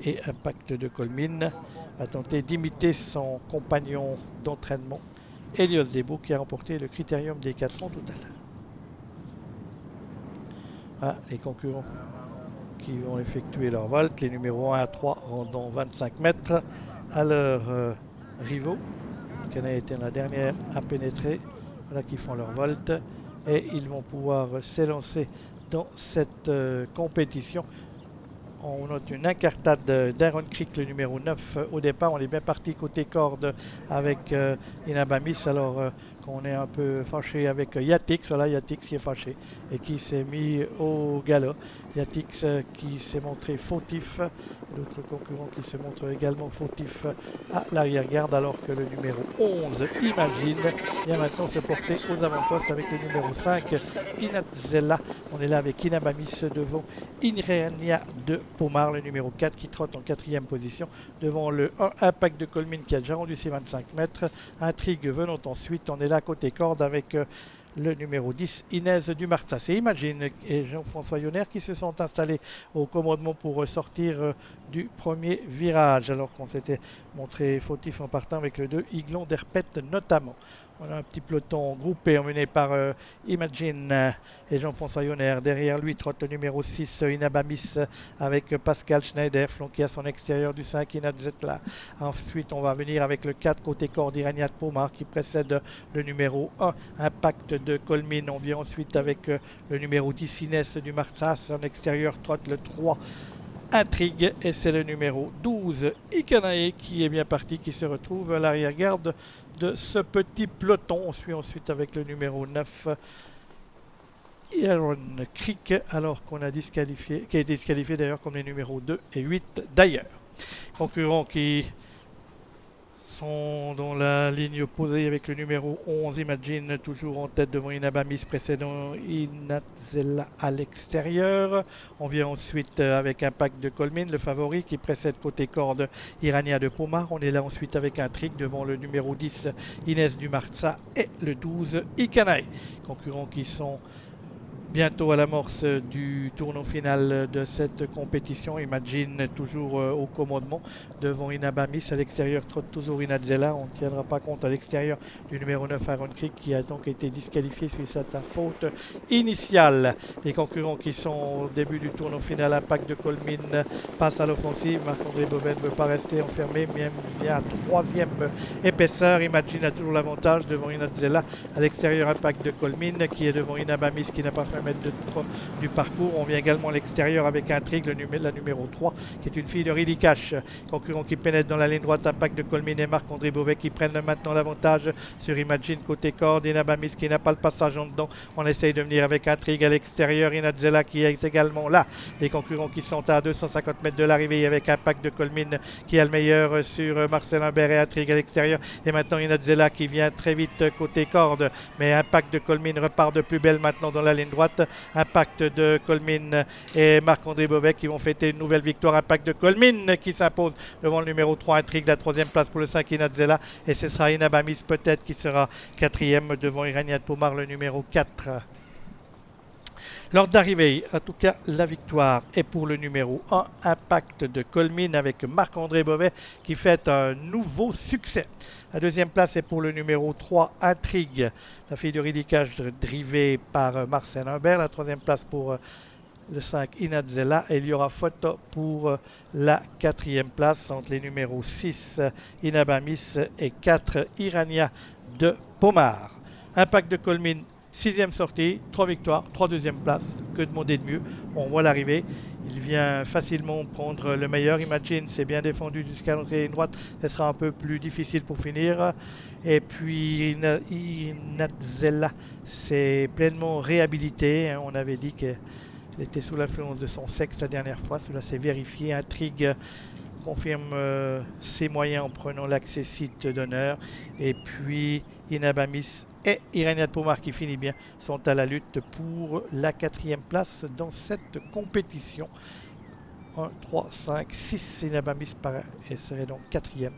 Et Impact de Colmine a tenté d'imiter son compagnon d'entraînement, Helios Debo, qui a remporté le critérium des 4 ans total. Ah, les concurrents qui vont effectuer leur volt, les numéros 1 à 3 rendant 25 mètres à leurs rivaux. Cana était la dernière à pénétrer. Voilà qui font leur volt et ils vont pouvoir s'élancer dans cette compétition. On note une incartade d'Iron Creek, le numéro 9 au départ. On est bien parti côté corde avec Inabamis. Alors qu'on est un peu fâché avec Yatix. Voilà Yatix qui est fâché et qui s'est mis au galop. Yatix qui s'est montré fautif. D'autres concurrents qui se montrent également fautifs à l'arrière-garde, alors que le numéro 11, Imagine, vient maintenant se porter aux avant-postes avec le numéro 5, Inatzella. On est là avec Inabamis devant Inreania de Pomar, le numéro 4 qui trotte en 4e position devant le 1 Impact de Colmine qui a déjà rendu ses 25 mètres. Intrigue venant ensuite, on est là côté corde avec le numéro 10, Inès Dumartsa. C'est Imagine et Jean-François Yonner qui se sont installés au commandement pour sortir du premier virage, alors qu'on s'était montré fautif en partant avec le 2, Iglon d'Herpette notamment. On a un petit peloton groupé emmené par Imagine et Jean-François Yonner. Derrière lui trotte le numéro 6, Inabamis, avec Pascal Schneider, flanqué à son extérieur du 5, Inatzella. Ensuite, on va venir avec le 4 côté corde, Irania de Pomar, qui précède le numéro 1, Impact de Colmine. On vient ensuite avec le numéro 10, Inès du Martsas. En extérieur trotte le 3, Intrigue, et c'est le numéro 12, Ikanae, qui est bien parti, qui se retrouve à l'arrière-garde de ce petit peloton. On suit ensuite avec le numéro 9, Iron Creek, alors qu'on a disqualifié, qui a été disqualifié d'ailleurs comme les numéros 2 et 8 d'ailleurs. Concurrents qui sont dans la ligne opposée avec le numéro 11, Imagine, toujours en tête devant Inabamis, précédant Inatzella à l'extérieur. On vient ensuite avec Impact de Colmine, le favori, qui précède côté corde Irania de Pomar. On est là ensuite avec un trick devant le numéro 10, Inès Dumartsa, et le 12, Ikanae. Concurrents qui sont bientôt à l'amorce du tournoi final de cette compétition. Imagine toujours au commandement devant Inabamis. À l'extérieur trotte toujours Inatzella. On ne tiendra pas compte à l'extérieur du numéro 9, Iron Creek, qui a donc été disqualifié suite à sa faute initiale. Les concurrents qui sont au début du tournoi final, Impact de Colmine passe à l'offensive. Marc-André Beauvais ne veut pas rester enfermé, mais il vient à 3e épaisseur. Imagine a toujours l'avantage devant Inatzella. À l'extérieur, Impact de Colmine qui est devant Inabamis, qui n'a pas fait mètres du parcours. On vient également à l'extérieur avec Intrigue, la numéro 3, qui est une fille de Ridley Cash. Concurrent qui pénètre dans la ligne droite, Impact de Colmine et Marc-André Beauvais qui prennent maintenant l'avantage sur Imagine côté corde. Inabamis qui n'a pas le passage en dedans. On essaye de venir avec Intrigue à l'extérieur. Inatzella qui est également là. Les concurrents qui sont à 250 mètres de l'arrivée avec Impact de Colmine qui a le meilleur sur Marcel Imbert et Intrigue à l'extérieur. Et maintenant Inatzella qui vient très vite côté corde. Mais Impact de Colmine repart de plus belle maintenant dans la ligne droite. Impact de Colmine et Marc-André Beauvais qui vont fêter une nouvelle victoire. Impact de Colmine qui s'impose devant le numéro 3, Intrigue, la 3e place pour le 5, Inatzella. Et ce sera Inabamis peut-être qui sera 4e devant Irania de Pomar, le numéro 4. L'ordre d'arrivée, en tout cas la victoire est pour le numéro 1, Impact de Colmine, avec Marc-André Beauvais qui fête un nouveau succès. La 2e place est pour le numéro 3, Intrigue, la fille de Ridicage drivée par Marcel Imbert. La 3e place pour le 5, Inatzella. Et il y aura photo pour la 4e place entre les numéros 6, Inabamis, et 4, Irania de Pomar. Impact de Colmine, 6e sortie, 3 victoires, 3 2e places. Que demander de mieux? On voit l'arrivée. Il vient facilement prendre le meilleur. Imagine, c'est bien défendu jusqu'à l'entrée ligne droite. Ce sera un peu plus difficile pour finir. Et puis Inatzella s'est pleinement réhabilité. On avait dit qu'elle était sous l'influence de son sexe la dernière fois. Cela s'est vérifié. Intrigue confirme ses moyens en prenant l'accès site d'honneur. Et puis Inabamis et Irania de Pomar qui finit bien sont à la lutte pour la 4e place dans cette compétition. 1, 3, 5, 6 Inabamis et serait donc 4e.